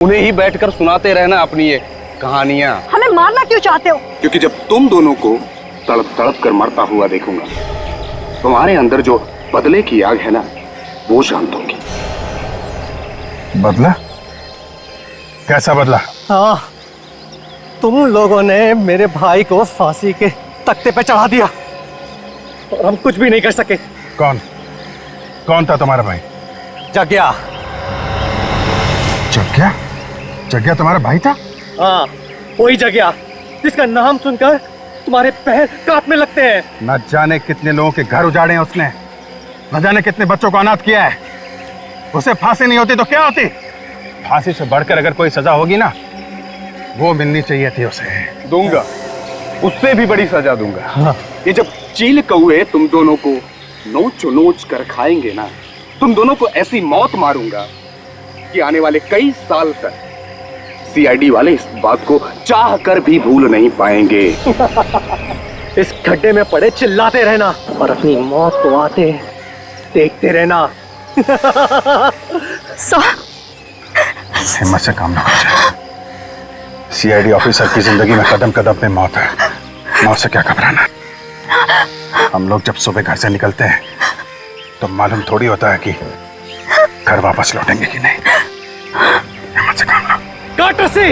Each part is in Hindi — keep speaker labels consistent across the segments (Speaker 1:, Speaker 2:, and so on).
Speaker 1: उन्हें ही बैठकर सुनाते रहना अपनी ये कहानियां।
Speaker 2: हमें मारना क्यों चाहते हो?
Speaker 1: क्योंकि जब तुम दोनों को तड़प तड़प कर मरता हुआ देखूंगा, तुम्हारे अंदर जो बदले की आग है ना, वो शांत होगी।
Speaker 3: बदला? कैसा बदला?
Speaker 4: हाँ, तुम लोगों ने मेरे भाई को फांसी के तख्ते पे चढ़ा दिया और हम कुछ भी नहीं कर सके।
Speaker 3: कौन कौन था तुम्हारा भाई?
Speaker 4: जग्या।
Speaker 3: जग्या? जग्या तुम्हारा भाई था?
Speaker 4: हाँ, वही जग्या जिसका नाम सुनकर तुम्हारे पैर कांपने लगते हैं।
Speaker 3: न जाने कितने लोगों के घर उजाड़े हैं उसने, न जाने कितने बच्चों को अनाथ किया है। उसे फांसी नहीं होती तो क्या होती? फांसी से बढ़कर अगर कोई सजा होगी ना, वो मिलनी चाहिए थी उसे।
Speaker 1: दूंगा, उससे भी बड़ी सजा दूंगा।
Speaker 4: हाँ।
Speaker 1: ये जब चील कौए तुम दोनों को नोच नोच कर खाएंगे ना, तुम दोनों को ऐसी मौत मारूंगा कि आने वाले कई साल तक सीआईडी वाले इस बात को चाह कर भी भूल नहीं पाएंगे।
Speaker 4: इस गड्ढे में पड़े चिल्लाते रहना और अपनी मौत को आते देखते रहना।
Speaker 3: हिम्मत से काम ना कर। सीआईडी ऑफिसर की जिंदगी में कदम कदम पे मौत है। मौत से क्या घबराना। हम लोग जब सुबह घर से निकलते हैं तो मालूम थोड़ी होता है कि घर वापस लौटेंगे कि नहीं। हिम्मत से काम लो।
Speaker 4: काट रस्सी।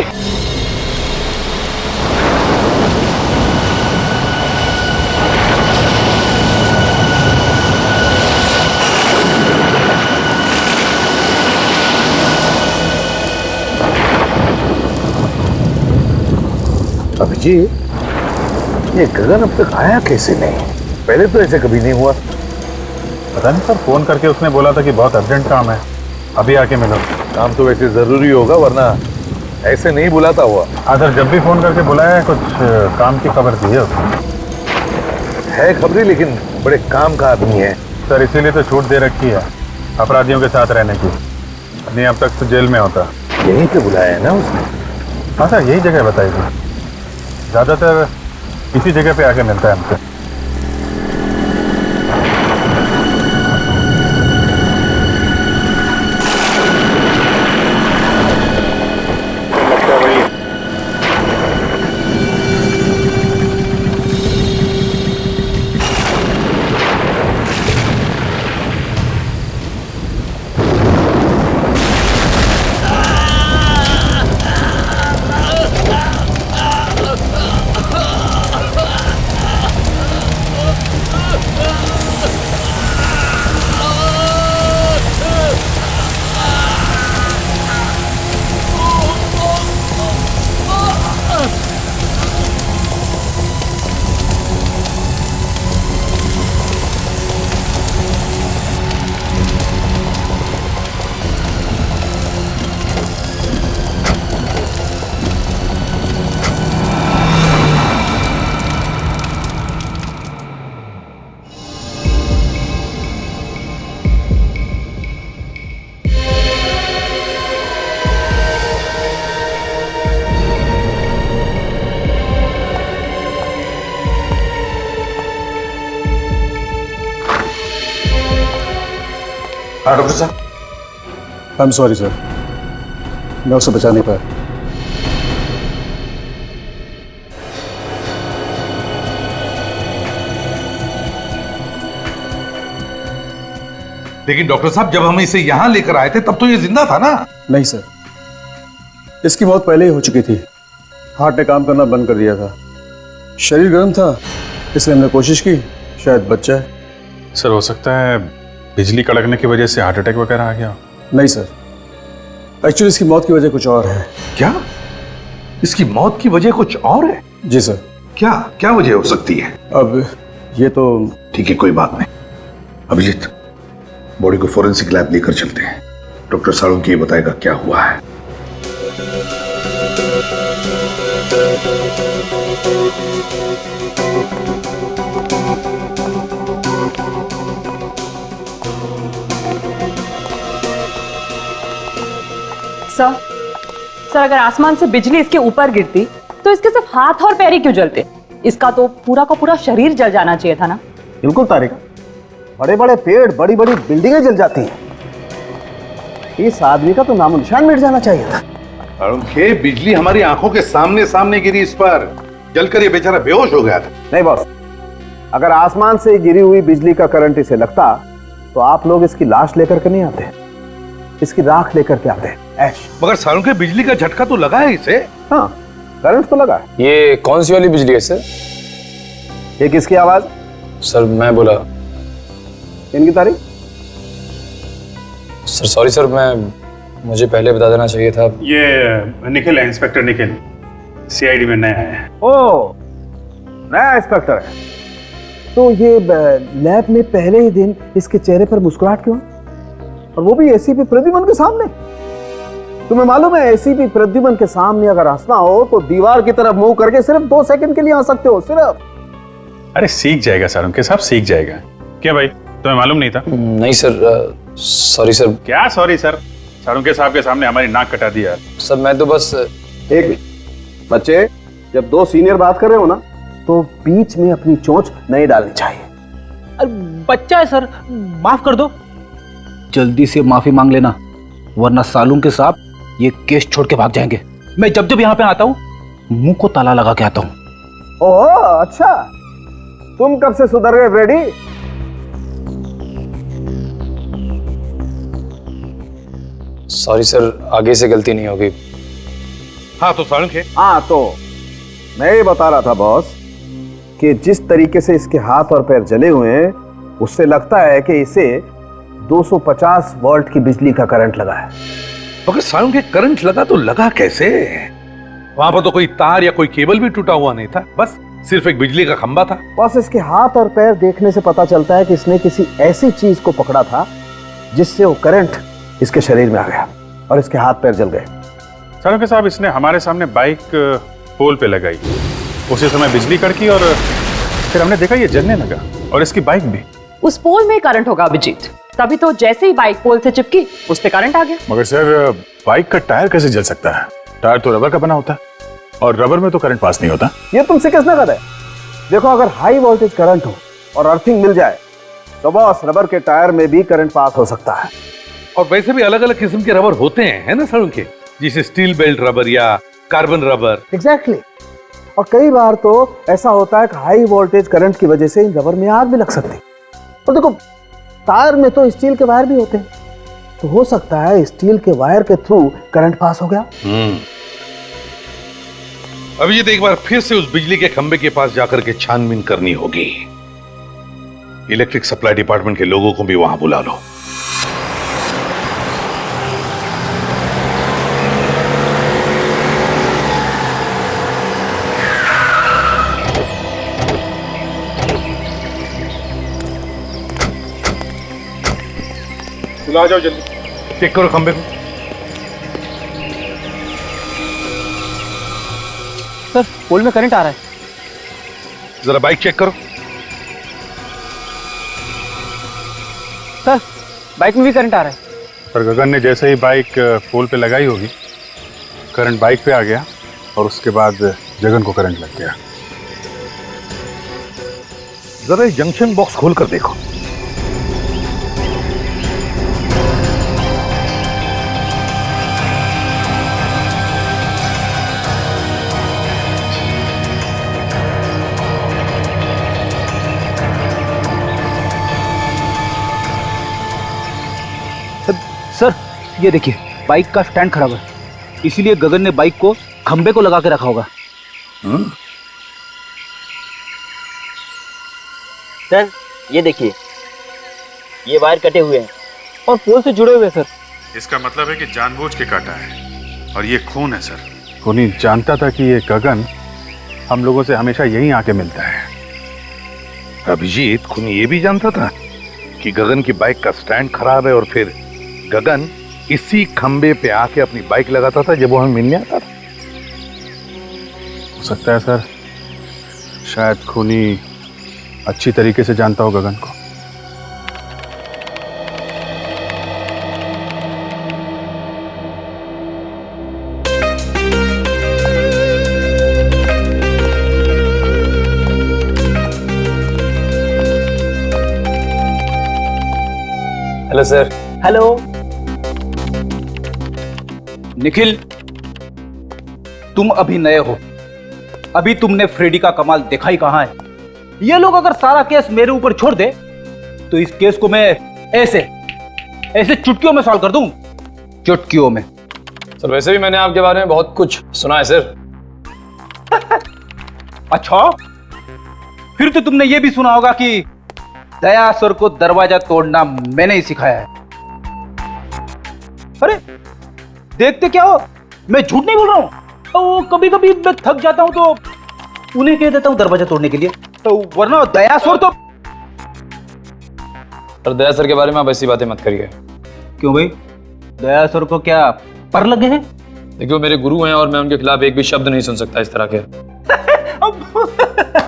Speaker 5: अभिजीत, ये गगन अब तक आया कैसे नहीं? पहले तो ऐसे कभी नहीं हुआ।
Speaker 3: पता नहीं सर, फोन करके उसने बोला था कि बहुत अर्जेंट काम है, अभी आके मिलो।
Speaker 5: काम तो वैसे जरूरी होगा, वरना ऐसे नहीं बुलाता हुआ।
Speaker 3: हाँ सर, जब भी फोन करके बुलाया है कुछ काम की खबर दी है उसने।
Speaker 5: है खबरी, लेकिन बड़े काम का आदमी है।
Speaker 3: सर इसीलिए तो छूट दे रखी है अपराधियों के साथ रहने की, नहीं अब तक तो जेल में होता।
Speaker 5: यहीं पे बुलाया है ना उसने?
Speaker 3: हाँ सर, यही जगह बताई थी। ज्यादातर इसी जगह पे आके मिलता है हमसे।
Speaker 5: हाँ डॉक्टर साहब।
Speaker 6: आई एम सॉरी सर, मैं उसे बचा नहीं पाया।
Speaker 7: लेकिन डॉक्टर साहब, जब हम इसे यहां लेकर आए थे तब तो ये जिंदा था ना?
Speaker 6: नहीं सर, इसकी मौत पहले ही हो चुकी थी। हार्ट ने काम करना बंद कर दिया था। शरीर गर्म था, इसलिए हमने कोशिश की शायद बच जाए।
Speaker 3: सर हो सकता है बिजली कड़कने की वजह से हार्ट अटैक वगैरह आ गया।
Speaker 6: नहीं सर, एक्चुअली इसकी मौत की वजह कुछ और है।
Speaker 7: क्या? इसकी मौत की वजह कुछ और है?
Speaker 6: जी सर।
Speaker 7: क्या क्या वजह हो सकती है?
Speaker 6: अब ये तो
Speaker 7: ठीक है, कोई बात नहीं। अभिजीत, बॉडी को फोरेंसिक लैब लेकर चलते हैं। डॉक्टर साळुंके ये बताएगा क्या हुआ है।
Speaker 2: सर अगर आसमान से बिजली इसके ऊपर गिरती तो इसके सिर्फ हाथ और पैर ही क्यों जलते? इसका तो पूरा का पूरा शरीर जल जाना चाहिए था ना।
Speaker 4: बिल्कुल तारिका, बड़े बड़े पेड़, बड़ी बड़ी बिल्डिंगें जल जाती हैं। इस आदमी का तो नामो निशान मिट जाना चाहिए था।
Speaker 7: अरुण के बिजली हमारी आंखों के सामने सामने गिरी इस पर, जलकर ये बेचारा बेहोश हो गया था।
Speaker 5: नहीं बॉस, अगर आसमान से गिरी हुई बिजली का करंट इसे लगता तो आप लोग इसकी लाश लेकर के नहीं आते, इसकी राख लेकर के आते। ऐश।
Speaker 7: मगर सारुण के बिजली का झटका तो लगा है इसे।
Speaker 5: हाँ, करंट तो लगा है।
Speaker 8: ये कौन सी वाली बिजली है सर?
Speaker 5: ये किसकी आवाज?
Speaker 8: सर मैं बोला।
Speaker 5: इनकी तारीख?
Speaker 8: सर सॉरी सर, मुझे पहले बता देना चाहिए था।
Speaker 3: ये निखिल है, इंस्पेक्टर निखिल, सीआईडी में नया है।
Speaker 5: ओ, नया इंस्पेक्टर है। तो ये लैब में पहले ही दिन इसके चेहरे पर मुस्कुराहट क्यों, और वो भी एसीपी प्रद्युमन के सामने? तुम्हें मालूम है एसीपी प्रद्युमन के सामने अगर हंसना हो तो दीवार की तरफ मुंह करके सिर्फ 2 सेकंड के लिए हंस सकते हो, सिर्फ।
Speaker 3: अरे सीख जाएगा सारुण के साहब, सीख जाएगा। क्या भाई, तुम्हें मालूम नहीं था?
Speaker 8: नहीं सर, सॉरी सर।
Speaker 3: क्या सॉरी सर? सारुण के साहब के सामने हमारी नाक कटा दिया।
Speaker 8: सर मैं तो बस।
Speaker 5: एक बच्चे, जब 2 सीनियर बात कर रहे हो ना तो बीच में अपनी चोंच नहीं डालनी चाहिए।
Speaker 9: बच्चा है सर, माफ कर दो। जल्दी से माफी मांग लेना, वरना सालून के साहब ये केस छोड़ के भाग जाएंगे। मैं जब जब यहाँ पे आता हूँ मुंह को ताला लगा के आता हूँ।
Speaker 5: ओह अच्छा, तुम कब से सुधर गए फ्रेडी?
Speaker 8: सॉरी सर, आगे से गलती नहीं होगी।
Speaker 7: हाँ तो सारुण के,
Speaker 5: हाँ तो मैं ये बता रहा था बॉस कि जिस तरीके से इसके हाथ और पैर जले हुए हैं उससे लगता है कि इसे 250 वोल्ट की बिजली का करंट लगा है।
Speaker 7: मगर सारुण के करंट लगा तो लगा कैसे? वहां पर तो कोई तार या कोई केबल भी टूटा हुआ नहीं था, बस सिर्फ एक बिजली का खंबा था।
Speaker 5: बॉस, इसके हाथ और पैर देखने से पता चलता है कि इसने किसी ऐसी चीज को पकड़ा था जिससे वो करंट इसके शरीर में आ गया और इसके हाथ पैर जल गए।
Speaker 3: सारुण के साहब, इसने हमारे सामने बाइक पोल पे लगाई, उसी समय बिजली कड़की और फिर हमने देखा ये जलने लगा, और इसकी बाइक भी।
Speaker 2: उस पोल में करंट होगा अभिजीत, तभी तो जैसे ही बाइक पोल से चिपकी उस पे करंट आ गया।
Speaker 3: मगर सर, बाइक का टायर कैसे जल सकता है? टायर तो रबर का बना होता है, और रबर में तो करंट पास नहीं होता।
Speaker 5: ये तुमसे किसने कहा है? देखो, अगर हाई वोल्टेज करंट हो और अर्थिंग मिल जाए तो बॉस रबर के टायर में भी करंट पास हो सकता है।
Speaker 7: और वैसे भी अलग अलग किस्म के रबर होते हैं, है ना सारुण के, जैसे स्टील बेल्ट रबर या कार्बन रबर।
Speaker 5: एग्जैक्टली। और कई बार तो ऐसा होता है कि हाई वोल्टेज करंट की वजह से इन रबर में आग भी लग सकती है। और देखो, टायर में तो स्टील के वायर भी होते हैं, तो हो सकता है स्टील के वायर के थ्रू करंट पास हो गया।
Speaker 7: अब ये तो एक बार फिर से उस बिजली के खंबे के पास जाकर के छानबीन करनी होगी। इलेक्ट्रिक सप्लाई डिपार्टमेंट के लोगों को भी वहां बुला लो।
Speaker 3: बुला जाओ जल्दी,
Speaker 7: चेक करो खंबे को।
Speaker 9: सर पोल में करंट आ रहा है।
Speaker 7: जरा बाइक चेक करो।
Speaker 9: सर बाइक में भी करंट आ रहा है।
Speaker 3: पर गगन ने जैसे ही बाइक पोल पे लगाई होगी, करंट बाइक पे आ गया, और उसके बाद जगन को करंट लग गया।
Speaker 7: जरा ये जंक्शन बॉक्स खोल कर देखो।
Speaker 9: सर ये देखिए, बाइक का स्टैंड खराब है, इसीलिए गगन ने बाइक को खंबे को लगा के रखा होगा।
Speaker 10: सर ये देखिए, ये वायर कटे हुए हैं और पोल से जुड़े हुए हैं सर।
Speaker 3: इसका मतलब है कि जानबूझ के काटा है, और ये खून है सर। खूनी जानता था कि ये गगन हम लोगों से हमेशा यहीं आके मिलता है।
Speaker 7: अभिजीत खूनी ये भी जानता था कि गगन की बाइक का स्टैंड खराब है, और फिर गगन इसी खंबे पे आके अपनी बाइक लगाता था जब वो हमें मिलने आता था।
Speaker 3: हो सकता है सर, शायद खूनी अच्छी तरीके से जानता हो गगन को।
Speaker 8: Hello sir.
Speaker 9: हेलो निखिल, तुम अभी नए हो, अभी तुमने फ्रेडी का कमाल देखा ही कहां है। ये लोग अगर सारा केस मेरे ऊपर छोड़ दे तो इस केस को मैं ऐसे ऐसे चुटकियों में सॉल्व कर दूं, चुटकियों में।
Speaker 8: सर वैसे भी मैंने आपके बारे में बहुत कुछ सुना है सर।
Speaker 9: अच्छा, फिर तो तुमने ये भी सुना होगा कि दया सर को दरवाजा तोड़ना मैंने ही सिखाया है। अरे देखते क्या हो, मैं झूठ नहीं बोल रहा हूं। तो कभी कभी मैं थक जाता हूं तो उन्हें कह देता हूं दरवाजा तोड़ने के लिए, तो वरना दया सर तो।
Speaker 8: सर दया सर के बारे में आप ऐसी बातें मत करिए।
Speaker 9: क्यों भाई, दया सर को क्या पर लगे हैं?
Speaker 8: देखिए वो मेरे गुरु हैं और मैं उनके खिलाफ एक भी शब्द नहीं सुन सकता इस तरह के।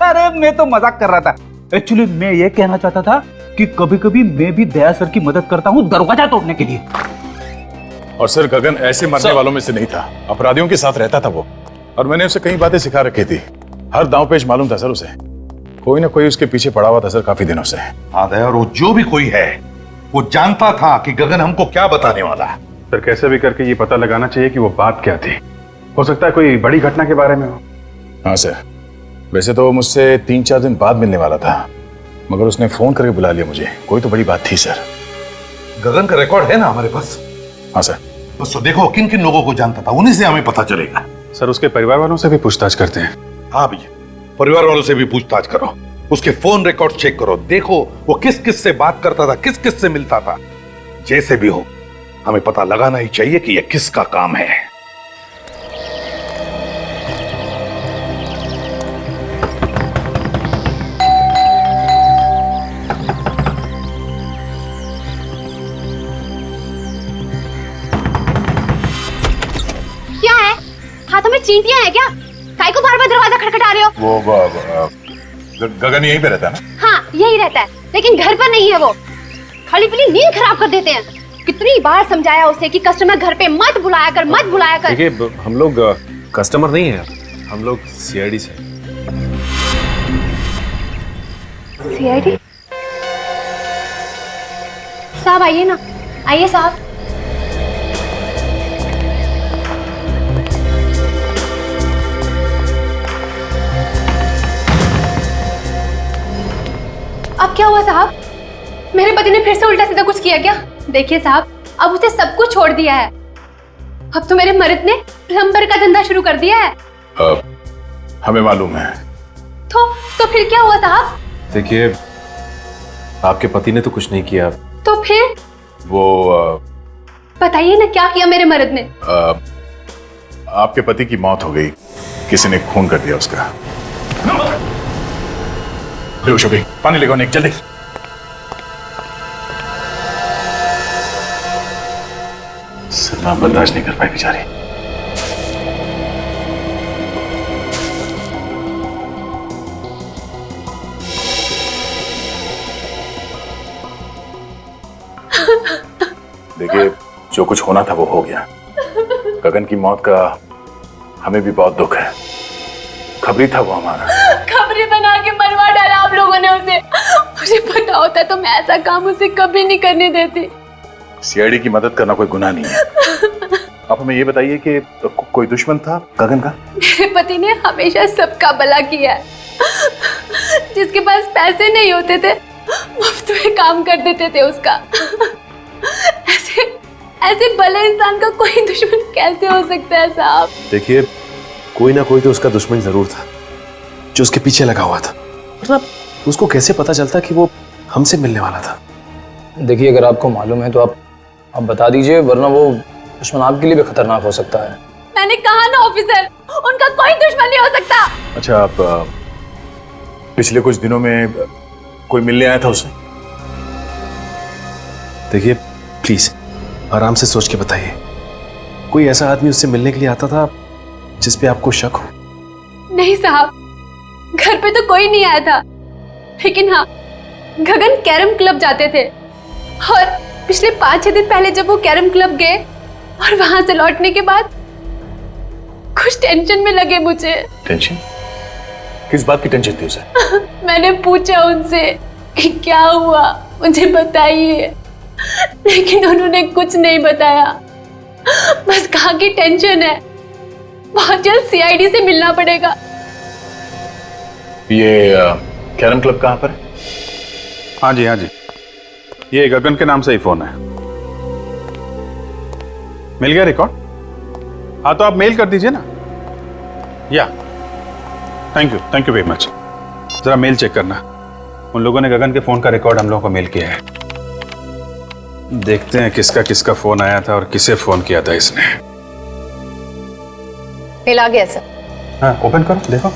Speaker 9: अरे मैं तो मजाक कर रहा था। एक्चुअली मैं ये कहना चाहता था कि कभी कभी मैं भी दया सर की मदद करता हूँ दरवाजा तोड़ने के लिए।
Speaker 3: और सर गगन ऐसे मरने वालों में से नहीं था, अपराधियों के साथ रहता था वो, और मैंने उसे कई बातें सिखा रखी थी। हर दांव पेच मालूम था सर उसे, कोई ना कोई उसके पीछे पड़ा हुआ था सर काफी दिनों से।
Speaker 7: हाँ दया, और वो जो भी कोई है वो जानता था कि गगन हमको क्या बताने वाला है।
Speaker 3: सर कैसे भी करके ये पता लगाना चाहिए कि वो बात क्या थी। हो सकता है कोई बड़ी घटना के बारे में हो। हाँ सर, वैसे तो वो मुझसे 3-4 दिन बाद मिलने वाला था, मगर उसने फोन करके बुला लिया मुझे। कोई तो बड़ी बात थी सर।
Speaker 7: गगन का रिकॉर्ड है ना हमारे पास?
Speaker 3: हाँ सर।
Speaker 7: बस तो देखो किन किन लोगों को जानता था, उन्हीं से हमें पता चलेगा।
Speaker 3: सर उसके परिवार वालों से भी पूछताछ करते हैं।
Speaker 7: हाँ भैया, परिवार वालों से भी पूछताछ करो, उसके फोन रिकॉर्ड चेक करो, देखो वो किस किस से बात करता था, किस किस से मिलता था। जैसे भी हो हमें पता लगाना ही चाहिए कि यह किसका काम है।
Speaker 11: क्या है? हाथों में चींटियां हैं क्या? काहे को बार-बार दरवाजा खटखटा रहे हो?
Speaker 3: वो गगन यहीं पे रहता है ना?
Speaker 11: हाँ यही रहता है, लेकिन घर पर नहीं है वो। खाली पीली नींद खराब कर देते हैं। कितनी बार समझाया उसे कि कस्टमर घर पे मत बुलाया कर, मत बुलाया कर।
Speaker 6: देखिए हम लोग कस्टमर नहीं है, हम लोग सीआईडी से।
Speaker 11: सीआईडी? साहब आइए ना, आइए साहब। अब क्या हुआ साहब? मेरे पति ने फिर से उल्टा सीधा कुछ किया क्या? देखिए साहब, अब उसे सब कुछ छोड़ दिया है। अब तो मेरे मर्द ने प्लम्बर का धंधा शुरू कर दिया है।
Speaker 3: हमें मालूम है।
Speaker 11: तो फिर क्या हुआ साहब?
Speaker 6: देखिए आपके पति ने तो कुछ नहीं किया।
Speaker 11: तो फिर?
Speaker 3: वो
Speaker 11: बताइए ना क्या किया मेरे मर्द ने?
Speaker 3: आपके पति की मौत हो गई, किसी ने खून कर दिया उसका। बेहोश हो गई, पानी लेकर निक जल्दी। सदमा बर्दाश्त नहीं कर पाई बेचारी। देखिए जो कुछ होना था वो हो गया। गगन की मौत का हमें भी बहुत दुख है। खबरी था वो हमारा।
Speaker 11: खबरी बना के मरवा डाला आप लोगों ने उसे। मुझे पता होता तो मैं ऐसा काम उसे कभी नहीं करने देती।
Speaker 3: सीआईडी की मदद करना कोई गुनाह नहीं है। आप हमें ये बताइए कि कोई दुश्मन था गगन का?
Speaker 11: मेरे पति ने हमेशा सबका भला किया है। जिसके पास पैसे नहीं होते थे मुफ्त में काम कर देते थे उसका। ऐसे भले इंसान का कोई दुश्मन कैसे हो सकता है साहब?
Speaker 6: देखिए कोई ना कोई तो उसका दुश्मन जरूर था जो उसके पीछे लगा हुआ था। मतलब उसको कैसे पता चलता कि वो हमसे मिलने वाला था?
Speaker 8: देखिए अगर आपको मालूम है तो आप बता दीजिए, वरना वो दुश्मन आपके लिए भी खतरनाक हो सकता है।
Speaker 11: मैंने कहा ना ऑफिसर, उनका कोई दुश्मन नहीं हो सकता।
Speaker 3: अच्छा, आप पिछले कुछ दिनों में कोई मिलने आया था उसे?
Speaker 6: देखिए प्लीज आराम से सोच के बताइए। कोई ऐसा आदमी उससे मिलने के लिए आता था जिस पे आपको शक हो?
Speaker 11: नहीं साहब, घर पे तो कोई नहीं आया था, लेकिन हाँ गगन कैरम क्लब जाते थे और पिछले 5-6 दिन पहले जब वो कैरम क्लब गए और वहां से लौटने के बाद कुछ टेंशन में लगे मुझे।
Speaker 3: टेंशन? किस बात की टेंशन थी उसे?
Speaker 11: मैंने पूछा उनसे कि क्या हुआ, मुझे बताइए, लेकिन उन्होंने कुछ नहीं बताया। बस कहा कि टेंशन है। बहुत जल्द सीआईडी से मिलना पड़ेगा।
Speaker 3: ये कैरम क्लब कहाँ पर है? हाँ जी, ये गगन के नाम से ही फोन है। मिल गया रिकॉर्ड? हाँ तो आप मेल कर दीजिए ना। या थैंक यू वेरी मच। जरा मेल चेक करना, उन लोगों ने गगन के फोन का रिकॉर्ड हम लोगों को मेल किया है। देखते हैं किसका फोन आया था और किसे फोन किया था इसने।
Speaker 12: मेल आ गया सर।
Speaker 3: हाँ ओपन करो, देखो।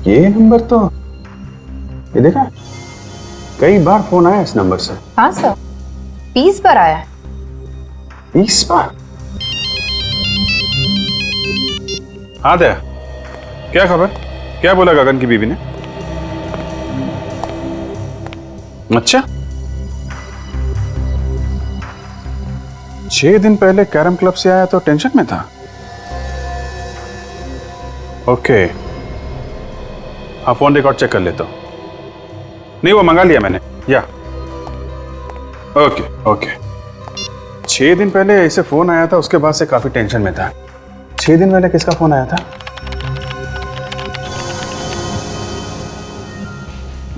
Speaker 3: ये नंबर तो, ये देखा, कई बार फोन आया इस नंबर से।
Speaker 12: हाँ सर, 20 बार आया है।
Speaker 3: 20 बार? हाँ दया, क्या खबर? क्या बोला गगन की बीवी ने? अच्छा, 6 दिन पहले कैरम क्लब से आया तो टेंशन में था। ओके, हाँ फोन रिकॉर्ड चेक कर लेता हूं। नहीं वो मंगा लिया मैंने। या ओके 6 दिन पहले ऐसे फोन आया था, उसके बाद से काफी टेंशन में था। 6 दिन पहले किसका फोन आया था?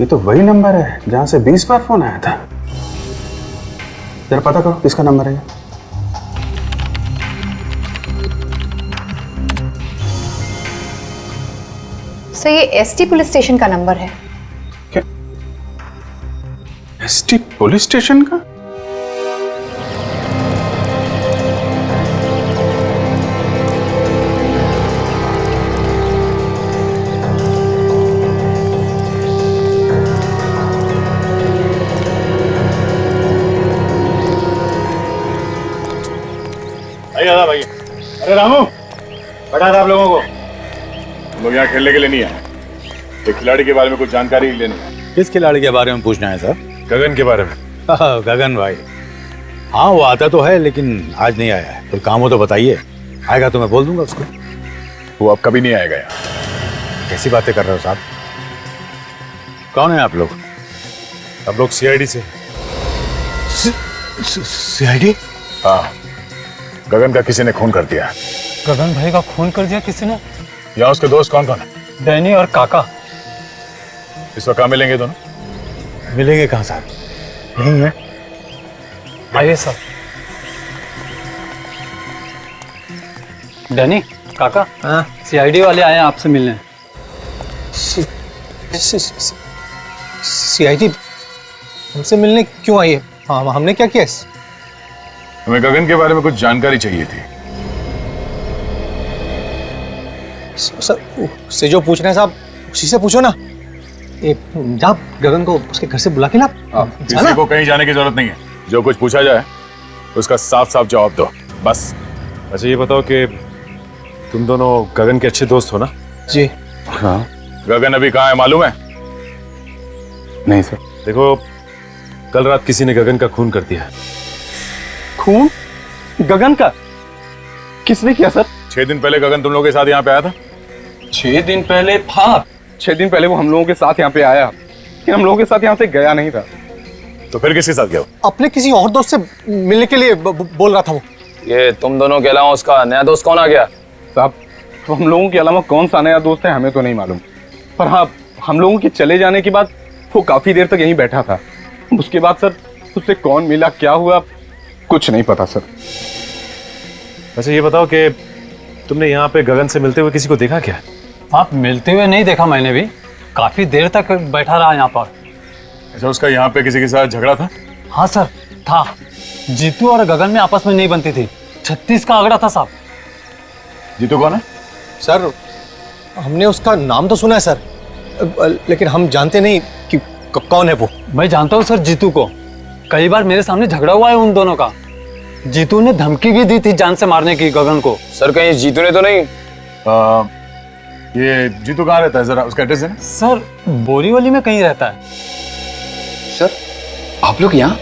Speaker 3: ये तो वही नंबर है जहां से 20 बार फोन आया था। जरा पता करो किसका नंबर है।
Speaker 12: सर ये एसटी पुलिस स्टेशन का नंबर है।
Speaker 3: क्या? एसटी पुलिस स्टेशन का?
Speaker 6: भाई, अरे रामू, बैठा था आप लोगों को। हम लोग यहाँ खेलने के लिए नहीं आए, एक खिलाड़ी के बारे में कुछ जानकारी लेनी है।
Speaker 13: किस खिलाड़ी के बारे में पूछना है सर?
Speaker 6: गगन के बारे में।
Speaker 13: गगन भाई, हाँ वो आता तो है लेकिन आज नहीं आया है। कोई काम हो तो बताइए, आएगा तो मैं बोल दूंगा उसको।
Speaker 6: वो अब कभी नहीं आएगा यहाँ।
Speaker 13: कैसी बातें कर रहे हो साहब? कौन है आप लोग?
Speaker 6: हम लोग सीआईडी से।
Speaker 13: सीआईडी?
Speaker 6: हाँ, गगन का किसी ने खून कर दिया।
Speaker 4: गगन भाई का खून कर दिया किसी ने?
Speaker 6: यहाँ उसके दोस्त कौन कौन है?
Speaker 4: डैनी और काका।
Speaker 6: इस वक्त कहाँ मिलेंगे दोनों?
Speaker 13: मिलेंगे कहाँ साहब? नहीं है।
Speaker 4: आइए सर। डैनी, काका, सीआईडी वाले आए हैं आपसे मिलने।
Speaker 13: सीआईडी हमसे मिलने क्यों आई है? हाँ, हमने क्या किया?
Speaker 6: हमें गगन के बारे में कुछ जानकारी चाहिए थी।
Speaker 13: सर से जो पूछ रहे हैं साहब उसी से पूछो ना। जा गगन को उसके घर से बुला के ला।
Speaker 6: किसी को कहीं जाने की जरूरत नहीं है, जो कुछ पूछा जाए उसका साफ साफ जवाब दो बस।
Speaker 14: अच्छा ये बताओ कि तुम दोनों गगन के अच्छे दोस्त हो ना?
Speaker 13: जी
Speaker 6: हाँ। गगन अभी कहाँ है मालूम है?
Speaker 14: नहीं सर। देखो कल रात किसी ने गगन का खून कर दिया।
Speaker 1: खून? गगन का? किसने किया सर?
Speaker 6: 6 दिन पहले गगन तुम लोगों के साथ यहाँ पे आया था।
Speaker 1: 6 दिन पहले? हाँ, 6 दिन पहले वो हम लोगों के साथ यहाँ पे आया, लेकिन हम लोगों के साथ यहाँ से गया नहीं था।
Speaker 6: तो फिर किसके साथ गया?
Speaker 13: अपने किसी और दोस्त से मिलने के लिए बोल रहा था वो।
Speaker 8: ये तुम दोनों के अलावा उसका नया दोस्त कौन आ गया?
Speaker 1: साहब हम लोगों के अलावा कौन सा नया दोस्त है हमें तो नहीं मालूम, पर हाँ हम लोगों के चले जाने के बाद वो काफी देर तक यहीं बैठा था। उसके बाद सर उससे कौन मिला, क्या हुआ, कुछ नहीं पता सर।
Speaker 14: अच्छा ये बताओ कि तुमने यहाँ पे गगन से मिलते हुए किसी को देखा क्या?
Speaker 4: आप मिलते हुए नहीं देखा मैंने भी, काफी देर तक बैठा रहा यहाँ पर।
Speaker 6: अच्छा उसका यहाँ पे किसी के साथ झगड़ा था?
Speaker 4: हाँ सर था। जीतू और गगन में आपस में नहीं बनती थी, 36 का आंकड़ा था साहब।
Speaker 6: जीतू कौन है?
Speaker 13: सर हमने उसका नाम तो सुना है सर, लेकिन हम जानते नहीं कि कौन है वो।
Speaker 4: मैं जानता हूँ सर जीतू को, कई बार मेरे सामने झगड़ा हुआ है उन दोनों का। जीतू ने धमकी भी दी थी जान से मारने की गगन को।
Speaker 8: सर कहीं जीतू ने तो नहीं?
Speaker 6: ये जीतू कहाँ रहता है, जरा उसका एड्रेस है ना?
Speaker 4: सर बोरीवली में कहीं रहता है।
Speaker 1: सर आप लोग यहाँ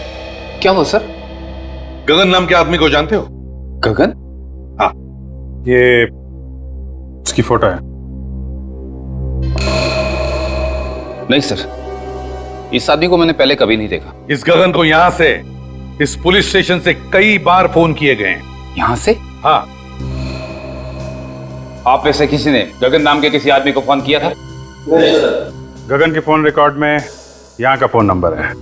Speaker 1: क्या हो सर?
Speaker 7: गगन नाम के आदमी को जानते हो?
Speaker 1: गगन?
Speaker 7: हाँ,
Speaker 3: ये उसकी फोटो है।
Speaker 1: नहीं सर, इस आदमी को मैंने पहले कभी नहीं देखा।
Speaker 7: इस गगन को यहाँ से इस पुलिस स्टेशन से कई बार फोन किए गए हैं।
Speaker 9: यहाँ से?
Speaker 7: हाँ।
Speaker 9: आप में से किसी ने गगन नाम के किसी आदमी को फोन किया था?
Speaker 3: नहीं सर। गगन के फोन रिकॉर्ड में यहाँ का फोन नंबर है।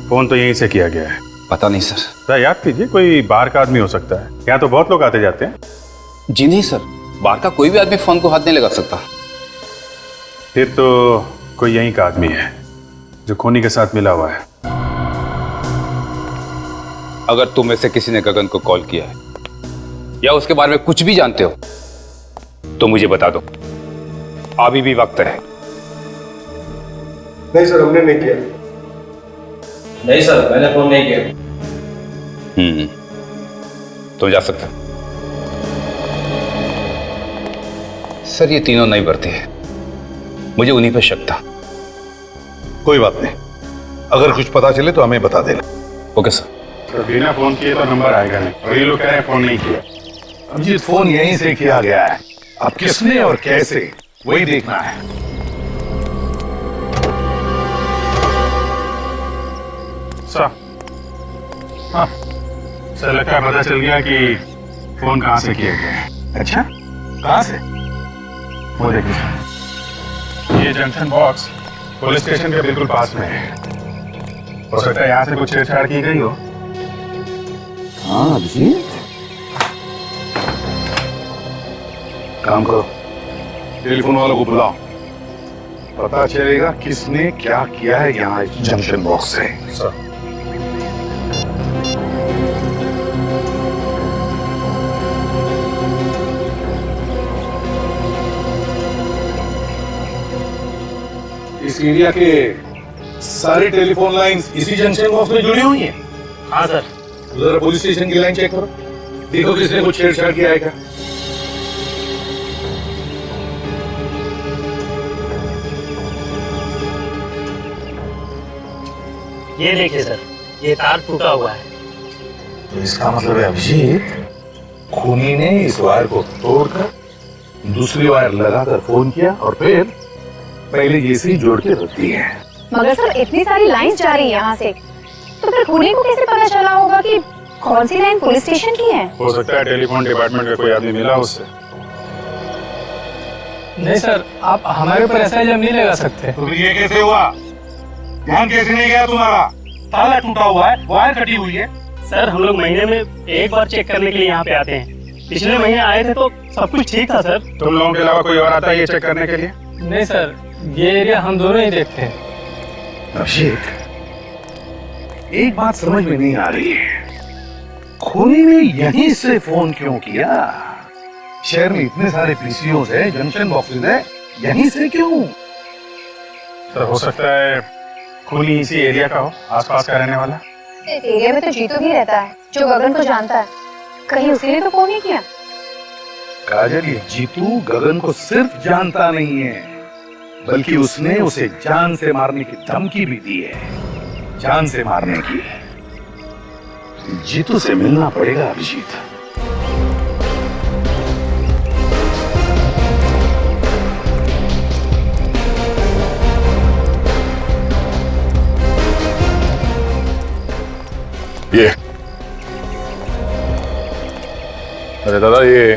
Speaker 3: फोन तो यहीं से किया गया है।
Speaker 9: पता नहीं सर।
Speaker 3: सर याद कीजिए, कोई बाहर का आदमी हो सकता है। यहाँ तो बहुत लोग आते जाते हैं।
Speaker 9: जी नहीं सर, बाहर का कोई भी आदमी फोन को हाथ नहीं लगा सकता।
Speaker 3: फिर तो कोई यहीं का आदमी है जो खूनी के साथ मिला हुआ है।
Speaker 9: अगर तुम में से किसी ने गगन को कॉल किया है या उसके बारे में कुछ भी जानते हो तो मुझे बता दो, अभी भी वक्त है।
Speaker 6: नहीं सर, हमने नहीं किया।
Speaker 10: नहीं सर, मैंने फोन नहीं किया।
Speaker 9: तुम जा सकते हो। सर ये तीनों नहीं बढ़ते हैं, मुझे उन्हीं पे शक था।
Speaker 7: कोई बात नहीं, अगर कुछ पता चले तो हमें बता देना।
Speaker 9: Okay sir.
Speaker 3: तो बिना फोन किए तो नंबर आएगा नहीं, और ये लोग कह रहे हैं फोन नहीं किया।
Speaker 7: अभिजीत, फोन यहीं से किया गया है। अब किसने और कैसे, वही देखना है।
Speaker 3: सर, हाँ सर, लगता है पता चल गया कि फोन कहाँ से किया गया है।
Speaker 7: अच्छा, कहाँ से?
Speaker 3: वो देखिए सर, ये जंक्शन बॉक्स पुलिस स्टेशन के बिल्कुल पास में है। हो सकता है यहाँ से कुछ छेड़छाड़ की गई हो।
Speaker 5: हाँ जी,
Speaker 7: काम करो, टेलीफोन वालों को बुलाओ, पता चलेगा किसने क्या किया है यहाँ इस जंक्शन बॉक्स से।
Speaker 3: सर।
Speaker 7: इस एरिया के सारे टेलीफोन लाइंस इसी जंक्शन बॉक्स में जुड़ी हुई हैं।
Speaker 10: हाँ सर।
Speaker 7: जरा पुलिस स्टेशन की लाइन चेक करो, देखो किसने कुछ छेड़छाड़ किया है क्या।
Speaker 10: ये देखिए सर, ये तार टूटा हुआ है।
Speaker 7: तो इसका मतलब है अभिजीत, खूनी ने इस वायर को तोड़कर दूसरी वायर लगाकर फोन किया और फिर पहले ये से जोड़ के रख दी है।
Speaker 12: मगर सर इतनी सारी लाइंस जा रही है यहाँ से, तो फिर खूनी को कैसे पता चला होगा कि कौन सी लाइन पुलिस स्टेशन की है?
Speaker 3: हो सकता है टेलीफोन डिपार्टमेंट का कोई आदमी मिला उससे।
Speaker 13: नहीं सर, आप हमारे ऊपर ऐसा इल्जाम नहीं लगा सकते।
Speaker 7: तो ये कैसे हुआ? ध्यान कैसे नहीं गया तुम्हारा? ताला टूटा हुआ है, वायर कटी हुई है।
Speaker 10: सर हम लोग महीने में एक बार चेक करने के लिए यहाँ पे आते हैं। पिछले महीने आए थे तो सब कुछ ठीक था सर।
Speaker 3: तुम लोगों के अलावा कोई और आता है ये चेक करने के लिए?
Speaker 13: नहीं सर, ये एरिया हम दोनों ही देखते हैं।
Speaker 7: अभिषेक, एक बात समझ में नहीं आ रही है, खूनी ने यहीं से फोन क्यों किया? शहर में इतने सारे पीसीओस है, जंक्शन बॉक्सेस है, यहीं से क्यों?
Speaker 3: सर हो सकता है खूनी इसी एरिया का हो, आसपास का रहने वाला।
Speaker 12: इस एरिया में तो जीतू भी रहता है जो गगन को जानता है, कहीं उसी ने तो फोन नहीं किया?
Speaker 7: काजल, ये जीतू गगन को सिर्फ जानता नहीं है, बल्कि उसने उसे जान से मारने की धमकी भी दी है। जान से मारने की। जीतू से मिलना पड़ेगा अभिजीत।
Speaker 14: ये अरे दादा, ये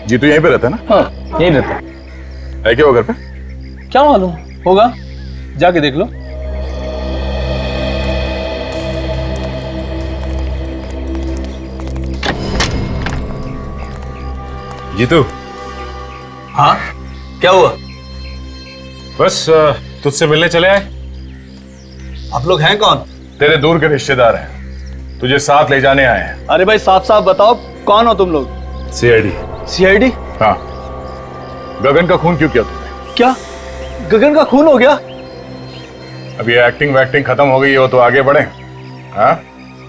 Speaker 14: जीतू यहीं पे रहता है ना?
Speaker 13: हाँ यहीं रहता
Speaker 14: है क्या वो घर पे?
Speaker 13: क्या मालूम होगा, जाके देख लो।
Speaker 14: जीतू।
Speaker 13: हाँ क्या हुआ?
Speaker 14: बस तुझसे मिलने चले आए।
Speaker 13: आप लोग हैं कौन?
Speaker 14: तेरे दूर के रिश्तेदार हैं, तुझे साथ ले जाने आए हैं।
Speaker 13: अरे भाई साफ साफ बताओ, कौन हो तुम लोग?
Speaker 14: सीआईडी।
Speaker 13: सीआईडी?
Speaker 14: हाँ। गगन का खून क्यों किया तुमने?
Speaker 13: क्या गगन का खून हो गया?
Speaker 14: अब ये एक्टिंग वैक्टिंग खत्म हो गई हो तो आगे बढ़े। हाँ,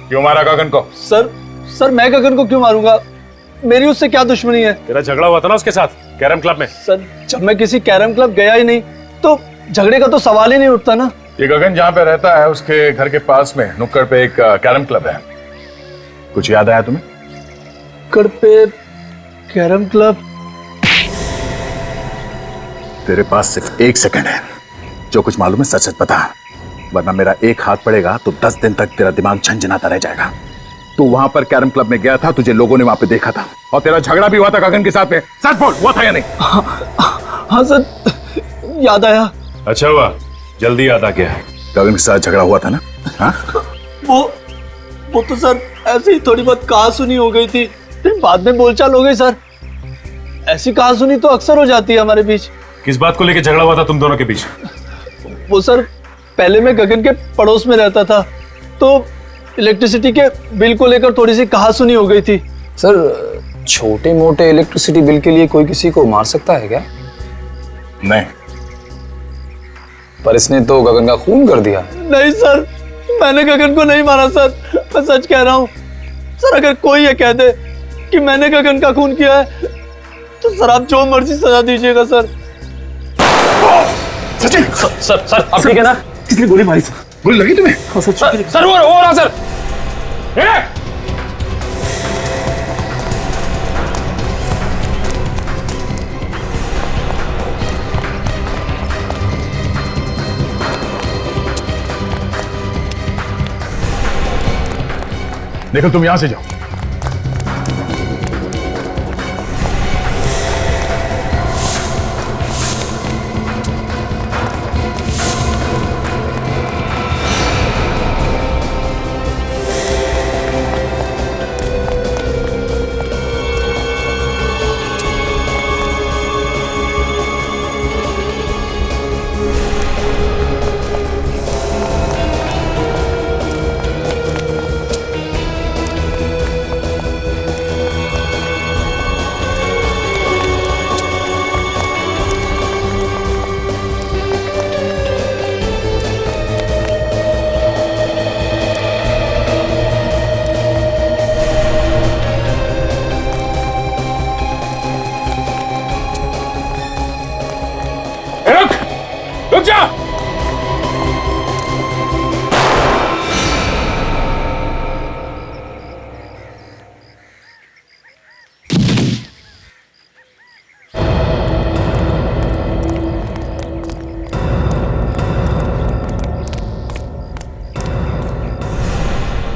Speaker 14: क्यों मारा गगन को?
Speaker 13: सर मैं गगन को क्यों मारूंगा? मेरी उससे क्या दुश्मनी है?
Speaker 14: तेरा झगड़ा हुआ था ना उसके साथ कैरम क्लब में।
Speaker 13: सर जब मैं किसी कैरम क्लब गया ही नहीं तो झगड़े का तो सवाल ही नहीं उठता ना।
Speaker 14: ये गगन जहाँ पे रहता है उसके घर के पास में नुक्कड़ पे एक कैरम क्लब है, कुछ याद आया तुम्हें?
Speaker 13: नुक्कड़ पे कैरम क्लब?
Speaker 3: तेरे पास सिर्फ 1 सेकंड है, जो कुछ मालूम है सच सच बता, वरना मेरा एक हाथ पड़ेगा तो 10 दिन तक तेरा दिमाग झंझनाता रह जाएगा। तू वहां पर कैरम क्लब में गया था, तुझे लोगों ने वहां पे देखा था, और तेरा झगड़ा भी हुआ था गगन के साथ में। सच बोल, हुआ था या नहीं?
Speaker 6: हाँ सर, याद आया।
Speaker 14: अच्छा हुआ, जल्दी याद आ गया।
Speaker 3: गगन के साथ झगड़ा हुआ था ना? हाँ?
Speaker 6: वो तो सर ऐसे ही थोड़ी बहुत कहा सुनी हो गई थी, फिर बाद में बोलचाल हो गई सर। ऐसी कहा सुनी तो अक्सर हो जाती है हमारे बीच।
Speaker 14: किस बात को लेकर झगड़ा हुआ था तुम दोनों के बीच?
Speaker 6: वो सर, पहले मैं गगन के पड़ोस में रहता था, तो इलेक्ट्रिसिटी के बिल को लेकर थोड़ी सी कहा सुनी हो गई थी।
Speaker 8: सर, छोटे मोटे इलेक्ट्रिसिटी बिल के लिए कोई किसी को मार सकता है क्या?
Speaker 3: नहीं।
Speaker 8: पर इसने तो गगन का खून कर दिया।
Speaker 6: नहीं सर, मैंने गगन को नहीं मारा सर, मैं सच कह रहा हूँ सर। अगर कोई ये कह दे कि मैंने गगन का खून किया है तो सर आप जो मर्जी सजा दीजिएगा सर।
Speaker 3: सचिन!
Speaker 8: सर आप ठीक है ना?
Speaker 3: किसने गोली मारी? सर गोली लगी तुम्हें?
Speaker 8: सर वो रहा सर।
Speaker 3: देखो तुम यहां से जाओ।
Speaker 14: रुक जा!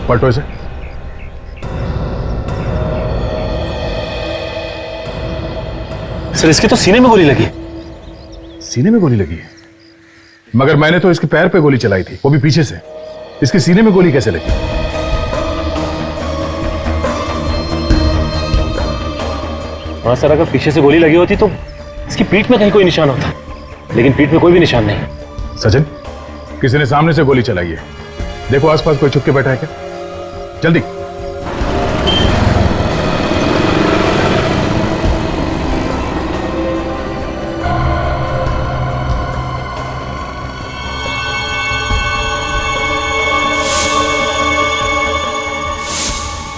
Speaker 3: पलटो इसे।
Speaker 14: सर, इसके तो सीने में गोली लगी।
Speaker 3: सीने में गोली लगी है? मगर मैंने तो इसके पैर पे गोली चलाई थी, वो भी पीछे से। इसके सीने में गोली कैसे लगी?
Speaker 14: हाँ सर, अगर पीछे से गोली लगी होती तो इसकी पीठ में कहीं कोई निशान होता, लेकिन पीठ में कोई भी निशान नहीं।
Speaker 3: सचिन, किसी ने सामने से गोली चलाई है। देखो आसपास कोई छुप के बैठा है क्या? जल्दी।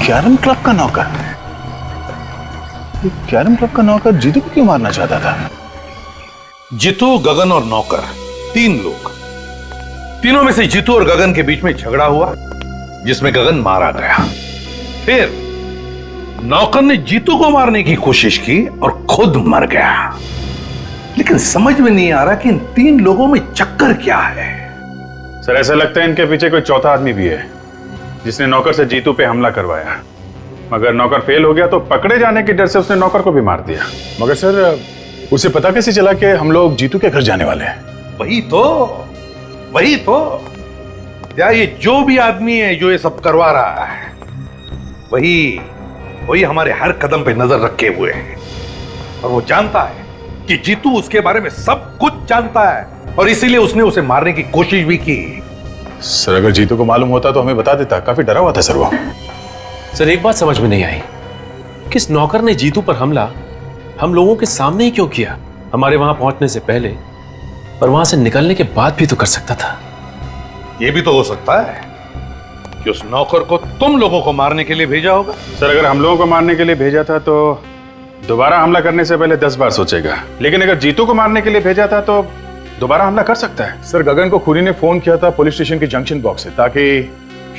Speaker 3: कैरम क्लब का नौकर? ये कैरम क्लब का नौकर जीतू को क्यों मारना चाहता था?
Speaker 7: जीतू, गगन और नौकर, 3 लोग। तीनों में से जीतू और गगन के बीच में झगड़ा हुआ, जिसमें गगन मारा गया। फिर नौकर ने जीतू को मारने की कोशिश की और खुद मर गया। लेकिन समझ में नहीं आ रहा कि इन 3 लोगों में चक्कर क्या है।
Speaker 3: सर, ऐसा लगता है इनके पीछे कोई चौथा आदमी भी है, जिसने नौकर से जीतू पे हमला करवाया। मगर नौकर फेल हो गया तो पकड़े जाने के डर से उसने नौकर को भी मार दिया। मगर सर, उसे पता कैसे चला कि हम लोग जीतू के घर जाने वाले हैं?
Speaker 7: वही तो या ये जो भी आदमी है जो ये सब करवा रहा है, वही हमारे हर कदम पे नजर रखे हुए है। और वो जानता है कि जीतू उसके बारे में सब कुछ जानता है, और इसीलिए उसने उसे मारने की कोशिश भी की।
Speaker 3: सर, अगर जीतू को मालूम होता तो हमें बता देता। काफी डरा हुआ था सर वो।
Speaker 14: सर, एक बात समझ में नहीं आई, किस नौकर ने जीतू पर हमला हम लोगों के सामने ही क्यों किया? हमारे वहां पहुंचने से पहले और वहां से निकलने के बाद भी तो कर सकता था।
Speaker 7: यह भी तो हो सकता है कि उस नौकर को तुम लोगों को मारने के लिए भेजा होगा।
Speaker 3: सर, अगर हम लोगों को मारने के लिए भेजा था तो दोबारा हमला करने से पहले 10 बार सोचेगा। लेकिन अगर जीतू को मारने के लिए भेजा था तो दोबारा हमला कर सकता है। सर, गगन को खूनी ने फोन किया था पुलिस स्टेशन के जंक्शन बॉक्स से, ताकि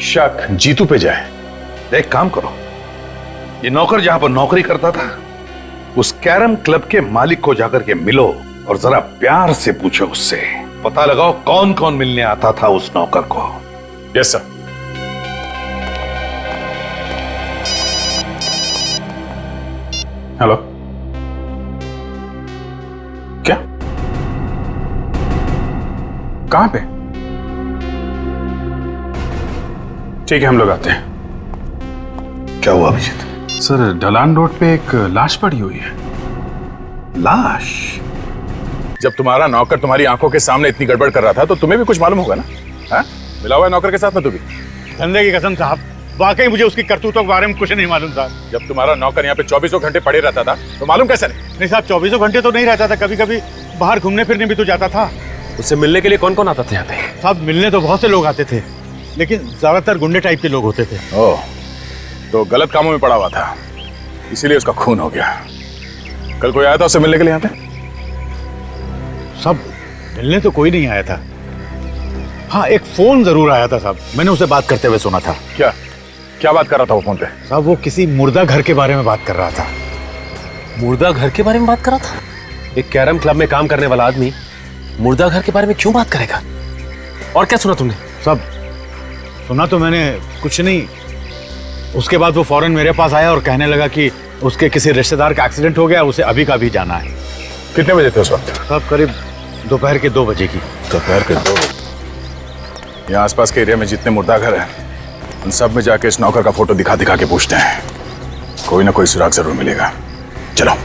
Speaker 3: शक जीतू पे जाए।
Speaker 7: एक काम करो, ये नौकर जहां पर नौकरी करता था उस कैरम क्लब के मालिक को जाकर के मिलो और जरा प्यार से पूछो उससे पता लगाओ कौन कौन मिलने आता था उस नौकर को।
Speaker 14: Yes sir.
Speaker 3: हेलो, क्या? कहां पे? ठीक है, हम लोग आते हैं।
Speaker 7: क्या हुआ अभिजीत?
Speaker 3: सर, ढलान रोड पे एक लाश पड़ी हुई है।
Speaker 7: लाश?
Speaker 3: जब तुम्हारा नौकर तुम्हारी आंखों के सामने इतनी गड़बड़ कर रहा था तो तुम्हें भी कुछ मालूम होगा ना? हाँ? मिला हुआ है नौकर के साथ ना? तू भी
Speaker 15: धंधे की कसम साहब, वाकई मुझे उसकी करतूतों के बारे में कुछ नहीं मालूम साहब।
Speaker 3: जब तुम्हारा नौकर यहाँ पे 24 घंटे पड़े रहता था तो मालूम कैसे नहीं?
Speaker 15: नहीं साहब, 24 घंटे तो नहीं रहता था, कभी कभी बाहर घूमने फिरने भी तो जाता था।
Speaker 14: उससे मिलने के लिए कौन कौन आता था यहाँ पे?
Speaker 15: साहब मिलने तो बहुत से लोग आते थे, लेकिन ज्यादातर गुंडे टाइप के लोग होते थे।
Speaker 3: ओह, तो गलत कामों में पड़ा हुआ था, इसीलिए उसका खून हो गया। कल कोई आया था उससे मिलने के लिए यहाँ पे?
Speaker 15: सब मिलने तो कोई नहीं आया था। हाँ, एक फोन जरूर आया था साहब, मैंने उसे बात करते हुए सुना था।
Speaker 3: क्या क्या बात कर रहा था वो फोन पे?
Speaker 15: साहब वो किसी मुर्दा घर के बारे में बात कर रहा था।
Speaker 14: मुर्दा घर के बारे में बात कर रहा था? एक कैरम क्लब में काम करने वाला आदमी मुर्दा घर के बारे में क्यों बात करेगा? और क्या सुना तुमने?
Speaker 15: सब सुना तो मैंने कुछ नहीं। उसके बाद वो फौरन मेरे पास आया और कहने लगा कि उसके किसी रिश्तेदार का एक्सीडेंट हो गया, उसे अभी का अभी जाना है।
Speaker 3: कितने बजे थे उस वक्त?
Speaker 15: साहब करीब दोपहर के 2 बजे की।
Speaker 3: दोपहर के 2 बजे? यहाँ आसपास के एरिया में जितने मुर्दा घर हैं उन सब में जाके इस नौकर का फोटो दिखा दिखा के पूछते हैं, कोई ना कोई सुराग जरूर मिलेगा। चलो।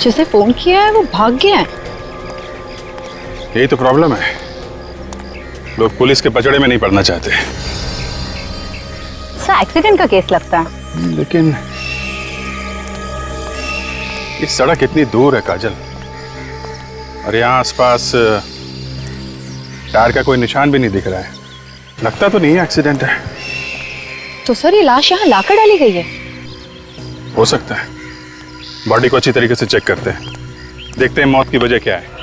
Speaker 12: जिसे फोन किया है वो भाग गया है।
Speaker 3: यही तो प्रॉब्लम है, लोग पुलिस के पचड़े में नहीं पड़ना चाहते।
Speaker 12: सर एक्सीडेंट का केस लगता है।
Speaker 3: लेकिन ये सड़क इतनी दूर है काजल, और यहाँ आसपास टायर का कोई निशान भी नहीं दिख रहा है। लगता तो नहीं है एक्सीडेंट है।
Speaker 12: तो सर ये लाश यहाँ लाकर डाली गई है?
Speaker 3: हो सकता है। बॉडी को अच्छी तरीके से चेक करते हैं, देखते हैं मौत की वजह क्या है।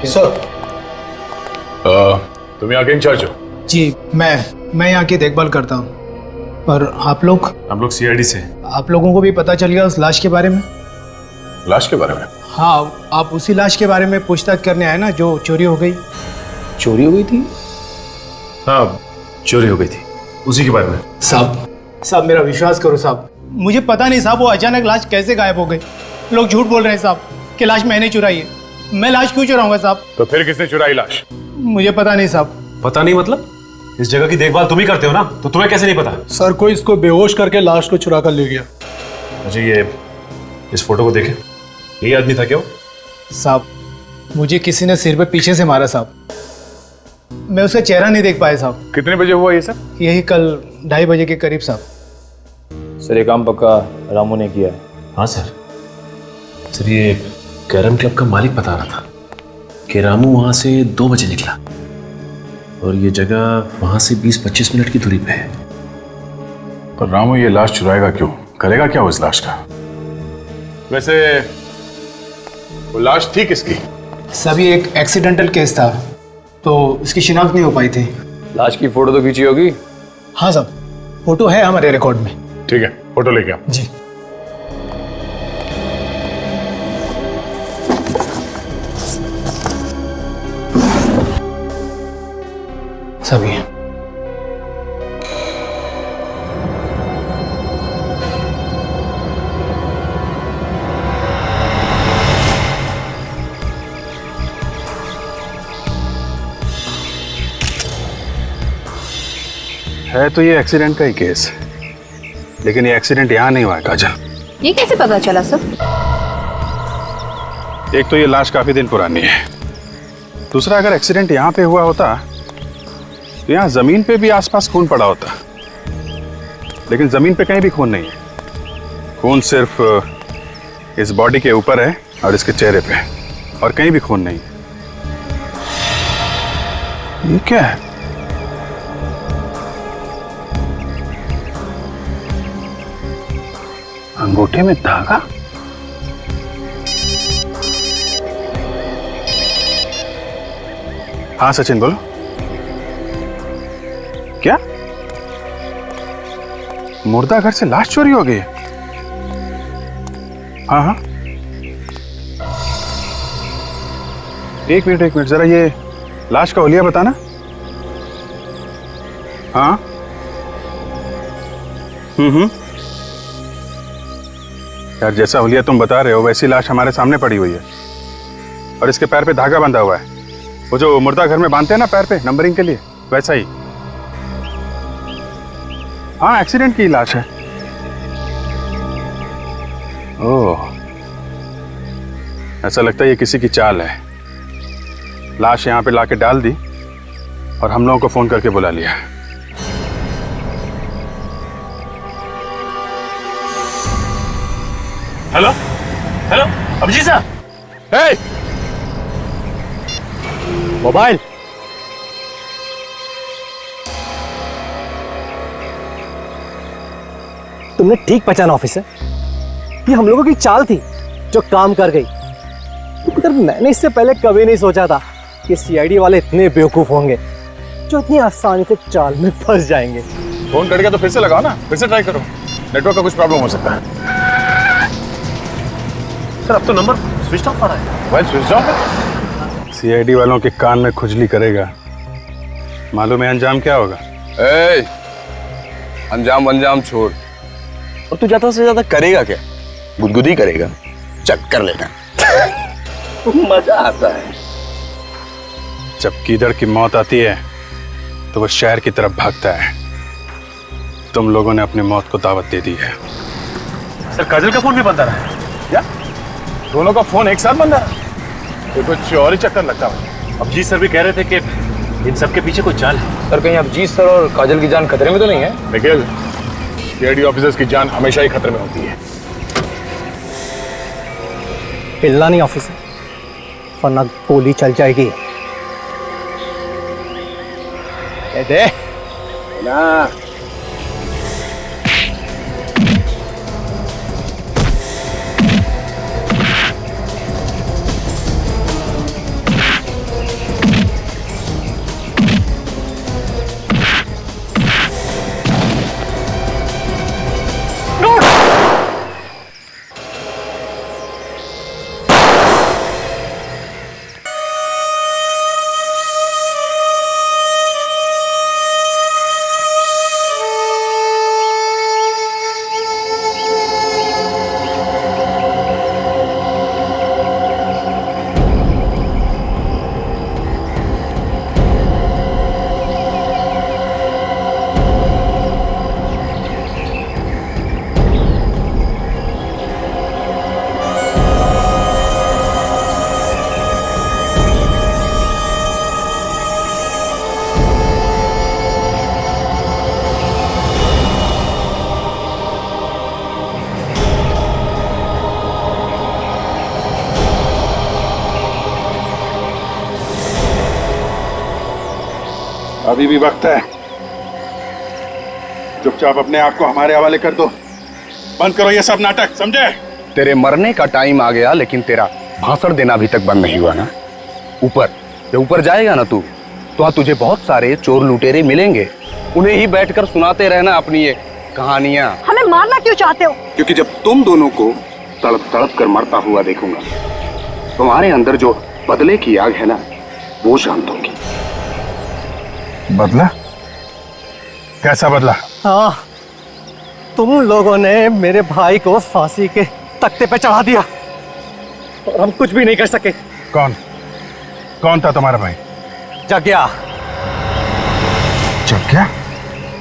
Speaker 13: सर,
Speaker 3: तुम यहाँ के इंचार्ज हो?
Speaker 13: जी, मैं यहाँ की देखभाल करता हूँ। और आप लोग?
Speaker 14: हम लोग सीआईडी से।
Speaker 13: आप लोगों को भी पता चल गया उस लाश के बारे में?
Speaker 3: लाश के बारे में?
Speaker 13: हाँ, आप उसी लाश के बारे में पूछताछ करने आए ना जो चोरी हो गई?
Speaker 8: चोरी हो गई थी?
Speaker 14: हाँ, चोरी हो गई थी, उसी के बारे में।
Speaker 13: साहब मेरा विश्वास करो साहब, मुझे पता नहीं साहब वो अचानक लाश कैसे गायब हो गई। लोग झूठ बोल रहे हैं साहब कि लाश मैंने चुराई है। मैं लाश क्यों चुराऊंगा साहब?
Speaker 3: तो फिर किसने चुराई लाश?
Speaker 13: मुझे पता नहीं साहब।
Speaker 14: पता नहीं मतलब? इस जगह की देखभाल तुम ही करते हो ना, तो तुम्हें कैसे नहीं पता?
Speaker 13: सर कोई इसको बेहोश करके लाश को चुरा कर ले गया।
Speaker 14: मुझे ये इस फोटो को देखे, यही आदमी था क्या वो?
Speaker 13: साहब मुझे किसी ने सिर पे पीछे से मारा साहब, मैं उसका चेहरा नहीं देख पाया साहब।
Speaker 3: कितने बजे हुआ ये सब?
Speaker 13: यही कल 2:30 बजे के करीब साहब।
Speaker 8: सर ये काम पक्का रामू ने किया है।
Speaker 14: हाँ सर। सर ये कैरम क्लब का मालिक बता रहा था कि रामू वहां से 2 बजे निकला और ये जगह वहां से 20-25 मिनट की दूरी पे है।
Speaker 3: पर रामू ये लाश चुराएगा क्यों? करेगा क्या उस लाश का? वैसे वो लाश थी किसकी?
Speaker 13: सभी एक एक्सीडेंटल केस था तो इसकी शिनाख्त नहीं हो पाई थी।
Speaker 8: लाश की फोटो तो खींची होगी?
Speaker 13: हाँ साहब, फोटो है हमारे रिकॉर्ड में।
Speaker 3: ठीक है, फोटो लेके आओ।
Speaker 13: जी। सभी
Speaker 3: है तो ये एक्सीडेंट का ही केस, लेकिन ये एक्सीडेंट यहाँ नहीं हुआ है काजल।
Speaker 12: ये कैसे पता चला सर?
Speaker 3: एक तो ये लाश काफी दिन पुरानी है, दूसरा अगर एक्सीडेंट यहाँ पे हुआ होता तो यहाँ जमीन पे भी आसपास खून पड़ा होता, लेकिन जमीन पे कहीं भी खून नहीं है। खून सिर्फ इस बॉडी के ऊपर है और इसके चेहरे पे, और कहीं भी खून नहीं है। ये क्या है? अंगूठे में धागा? हाँ सचिन बोलो। क्या मुर्दा घर से लाश चोरी हो गई? हाँ हाँ, एक मिनट जरा ये लाश का हुलिया बताना। हाँ यार, जैसा हुलिया तुम बता रहे हो वैसी लाश हमारे सामने पड़ी हुई है, और इसके पैर पे धागा बंधा हुआ है, वो जो मुर्दा घर में बांधते हैं ना पैर पे नंबरिंग के लिए, वैसा ही। हाँ, एक्सीडेंट की लाश है। ओह, ऐसा लगता है ये किसी की चाल है। लाश यहाँ पे लाके डाल दी और हम लोगों को फोन करके बुला लिया।
Speaker 14: हेलो हेलो अभिजीत साहब।
Speaker 4: हे! मोबाइल। तुमने ठीक पहचाना ऑफिसर, ये हम लोगों की चाल थी जो काम कर गई। मगर मैंने इससे पहले कभी नहीं सोचा था कि सीआईडी वाले इतने बेवकूफ होंगे जो इतनी आसानी से चाल में फंस जाएंगे।
Speaker 3: फोन कट गया तो फिर से लगाओ ना, फिर से ट्राई करो, नेटवर्क का कुछ प्रॉब्लम हो सकता है।
Speaker 14: सर अब तो नंबर स्विच ऑफ आ रहा है।
Speaker 3: मोबाइल स्विच ऑफ है? सीआईडी वालों के कान में खुजली करेगा, मालूम है अंजाम क्या होगा?
Speaker 1: अंजाम अंजाम छोड़, और तू ज्यादा से ज्यादा करेगा क्या? गुदगुदी करेगा? चल कर लेना। मजा आता है।
Speaker 3: जब कीदड़ की मौत आती है तो वो शहर की तरफ भागता है। तुम लोगों ने अपनी मौत को दावत दे दी है।
Speaker 14: सर काजल का फोन भी बंद आ रहा है।
Speaker 3: क्या दोनों का फोन एक साथ बंद है? तो कुछ और ही चक्कर लगता है।
Speaker 14: अभिजीत सर भी कह रहे थे कि इन सब के पीछे कोई चाल है।
Speaker 8: सर कहीं अभिजीत सर और काजल की जान खतरे में तो नहीं है?
Speaker 3: निखिल, सीआईडी ऑफिसर्स की जान हमेशा ही खतरे में होती है।
Speaker 4: हिलना नहीं ऑफिसर, वरना गोली चल जाएगी। दे
Speaker 1: ना
Speaker 3: अभी भी वक्त है, चुपचाप अपने आप को हमारे हवाले कर दो। बंद करो ये सब नाटक, समझे?
Speaker 1: तेरे मरने का टाइम आ गया, लेकिन तेरा भाषण देना अभी तक बंद नहीं हुआ ना। ऊपर जब ऊपर जाएगा ना तू, तो वहाँ तुझे बहुत सारे चोर लुटेरे मिलेंगे, उन्हें ही बैठकर सुनाते रहना अपनी ये कहानियां।
Speaker 12: हमें मारना क्यों चाहते हो?
Speaker 1: क्योंकि जब तुम दोनों को तड़प तड़प कर मरता हुआ देखूंगा, तुम्हारे अंदर जो बदले की आग है ना, वो शांत होगी।
Speaker 3: बदला? कैसा बदला?
Speaker 4: हाँ, तुम लोगों ने मेरे भाई को फांसी के तख्ते पे चढ़ा दिया और हम कुछ भी नहीं कर सके।
Speaker 3: कौन कौन था तुम्हारा भाई?
Speaker 4: जग्या।
Speaker 3: जग्या?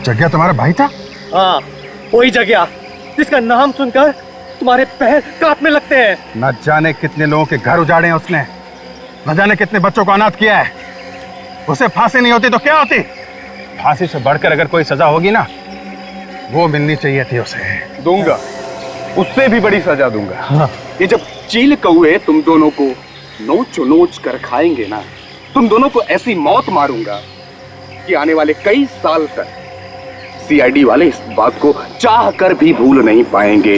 Speaker 3: जग्या तुम्हारा भाई था?
Speaker 4: हाँ, वही जगह जिसका नाम सुनकर तुम्हारे पैर कांपने लगते हैं।
Speaker 3: न जाने कितने लोगों के घर उजाड़े हैं उसने, न जाने कितने बच्चों को अनाथ किया है। उसे फांसी नहीं होती तो क्या होती? फांसी से बढ़कर अगर कोई सजा होगी ना, वो मिलनी चाहिए थी उसे।
Speaker 1: दूंगा, उससे भी बड़ी सजा दूंगा।
Speaker 4: हाँ।
Speaker 1: ये जब चील कौए तुम दोनों को नोच नोच कर खाएंगे ना, तुम दोनों को ऐसी मौत मारूंगा कि आने वाले कई साल तक सीआईडी वाले इस बात को चाह कर भी भूल नहीं पाएंगे।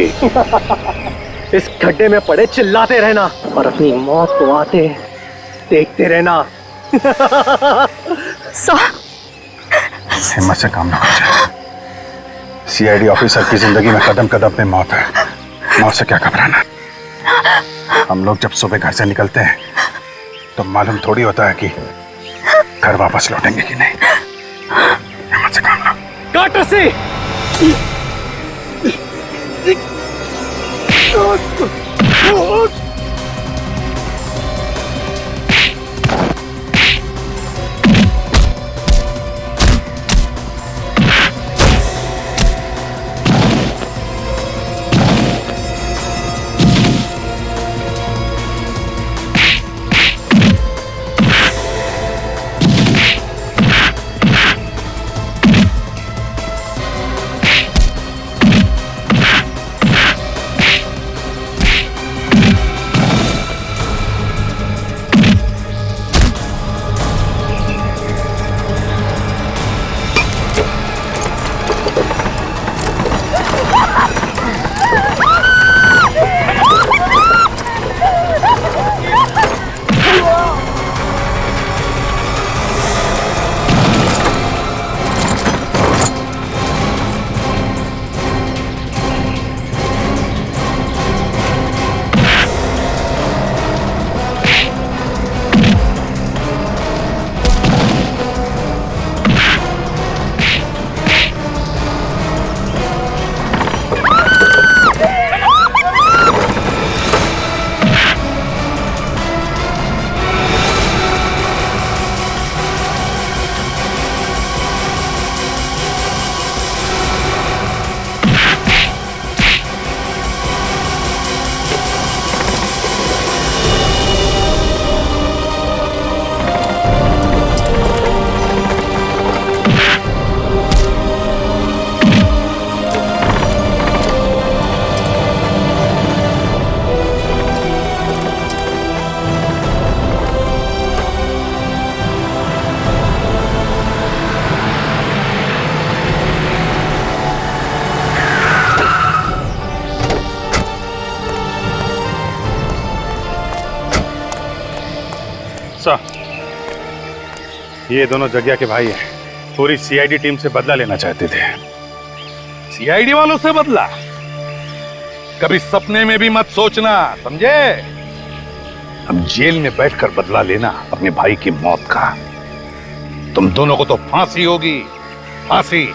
Speaker 4: इस गड्ढे में पड़े चिल्लाते रहना और अपनी मौत को आते देखते रहना।
Speaker 3: हिम्मत से काम ना कर। सीआईडी ऑफिसर की जिंदगी में कदम कदम पे मौत है। मौत से क्या घबराना। हम लोग जब सुबह घर से निकलते हैं तो मालूम थोड़ी होता है कि घर वापस लौटेंगे कि नहीं। हिम्मत से काम लो।
Speaker 4: काट रस्सी।
Speaker 3: ये दोनों जग्या के भाई हैं। पूरी सीआईडी टीम से बदला लेना चाहते थे।
Speaker 7: सीआईडी वालों से बदला? कभी सपने में भी मत सोचना, समझे? अब जेल में बैठकर बदला लेना अपने भाई की मौत का। तुम दोनों को तो फांसी होगी, फांसी।